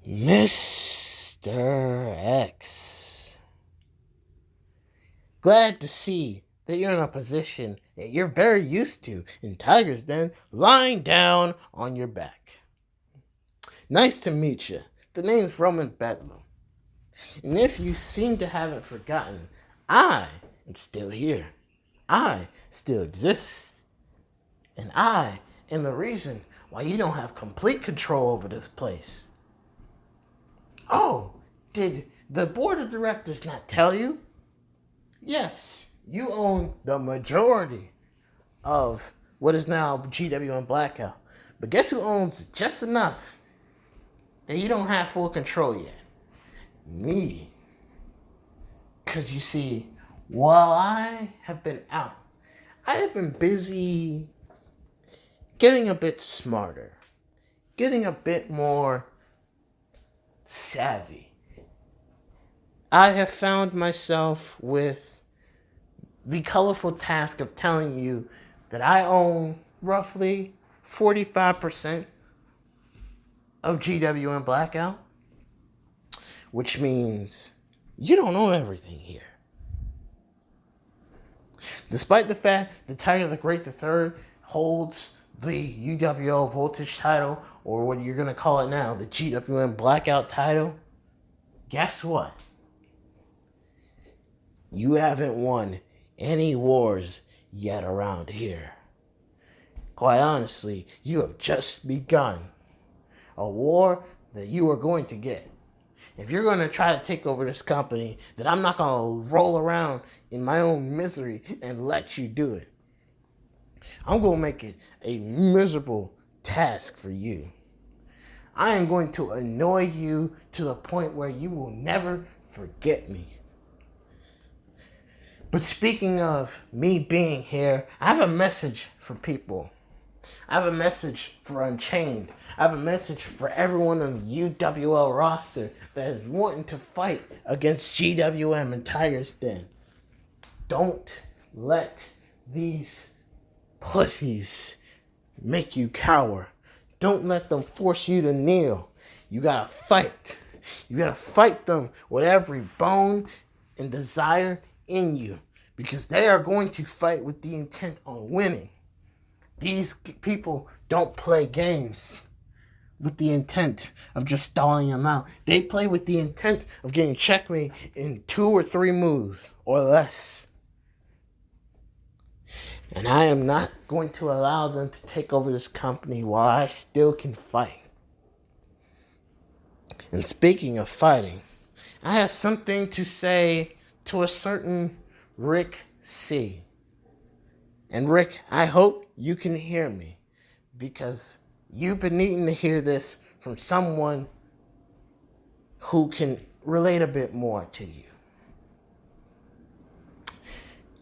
Mr. X. Glad to see that you're in a position that you're very used to in Tiger's Den, lying down on your back. Nice to meet you. The name's Roman Bedlam. And if you seem to haven't forgotten, I am still here. I still exist. And I am the reason why you don't have complete control over this place. Oh, did the board of directors not tell you? Yes, you own the majority of what is now GWM Blackout. But guess who owns just enough that you don't have full control yet? Me. Because you see, while I have been out, I have been busy getting a bit smarter, getting a bit more savvy. I have found myself with the colorful task of telling you that I own roughly 45% of GWM Blackout, which means you don't own everything here. Despite the fact that Tiger the Great III holds the UWO Voltage title, or what you're going to call it now, the GWM Blackout title, guess what? You haven't won any wars yet around here. Quite honestly, you have just begun a war that you are going to get. If you're going to try to take over this company, then I'm not going to roll around in my own misery and let you do it. I'm going to make it a miserable task for you. I am going to annoy you to the point where you will never forget me. But speaking of me being here, I have a message for people. I have a message for Unchained. I have a message for everyone on the UWL roster that is wanting to fight against GWM and Tiger's Den. Don't let these pussies make you cower. Don't let them force you to kneel. You gotta fight. You gotta fight them with every bone and desire in you, because they are going to fight with the intent on winning. These people don't play games with the intent of just stalling them out. They play with the intent of getting checkmate in 2 or 3 moves or less. And I am not going to allow them to take over this company while I still can fight. And speaking of fighting, I have something to say to a certain Rick C. And Rick, I hope you can hear me, because you've been needing to hear this from someone who can relate a bit more to you.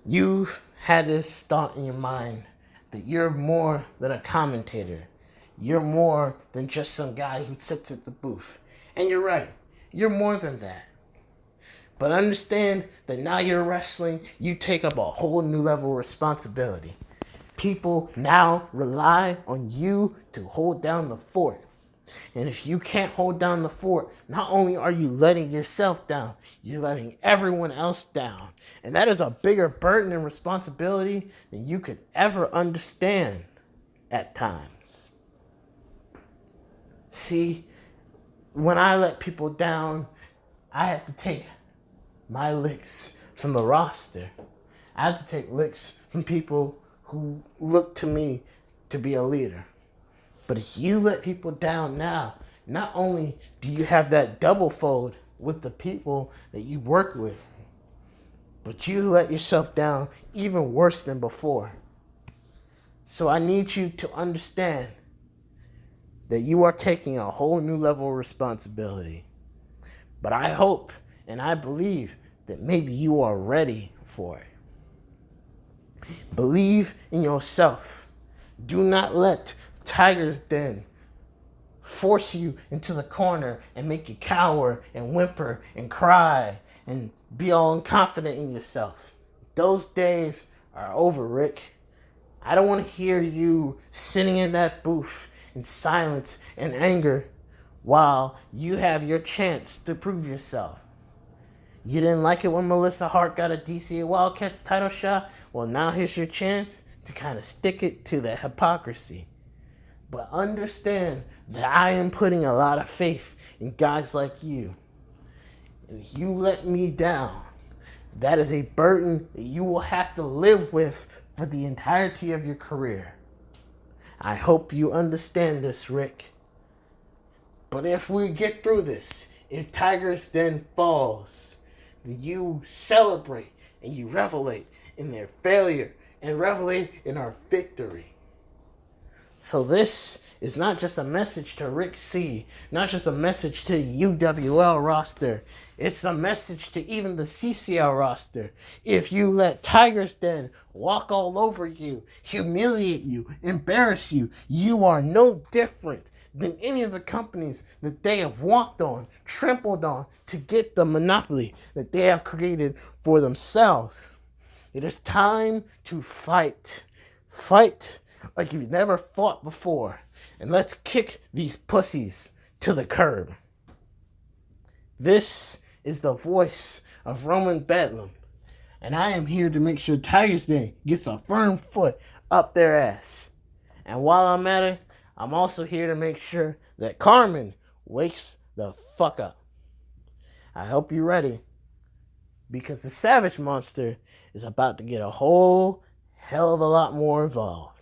You've had this thought in your mind that you're more than a commentator. You're more than just some guy who sits at the booth. And you're right. You're more than that. But understand that now you're wrestling, you take up a whole new level of responsibility. People now rely on you to hold down the fort. And if you can't hold down the fort, not only are you letting yourself down, you're letting everyone else down. And that is a bigger burden and responsibility than you could ever understand at times. See, when I let people down, I have to take my licks from the roster. I have to take licks from people who look to me to be a leader. But if you let people down now, not only do you have that double fold with the people that you work with, but you let yourself down even worse than before. So I need you to understand that you are taking a whole new level of responsibility. But I hope and I believe that maybe you are ready for it. Believe in yourself. Do not let Tiger's Den force you into the corner and make you cower and whimper and cry and be all confident in yourself. Those days are over, Rick. I don't want to hear you sitting in that booth in silence and anger while you have your chance to prove yourself. You didn't like it when Melissa Hart got a DC Wildcats title shot? Well, now here's your chance to kind of stick it to the hypocrisy. But understand that I am putting a lot of faith in guys like you. If you let me down, that is a burden that you will have to live with for the entirety of your career. I hope you understand this, Rick. But if we get through this, if Tigers Den falls, you celebrate and you revelate in their failure and revelate in our victory. So this is not just a message to Rick C, not just a message to the UWL roster. It's a message to even the CCL roster. If you let Tigers Den walk all over you, humiliate you, embarrass you, you are no different than any of the companies that they have walked on, trampled on to get the monopoly that they have created for themselves. It is time to fight. Fight like you've never fought before. And let's kick these pussies to the curb. This is the voice of Roman Bedlam. And I am here to make sure Tigers Den gets a firm foot up their ass. And while I'm at it, I'm also here to make sure that Carmen wakes the fuck up. I hope you're ready, because the Savage Monster is about to get a whole hell of a lot more involved.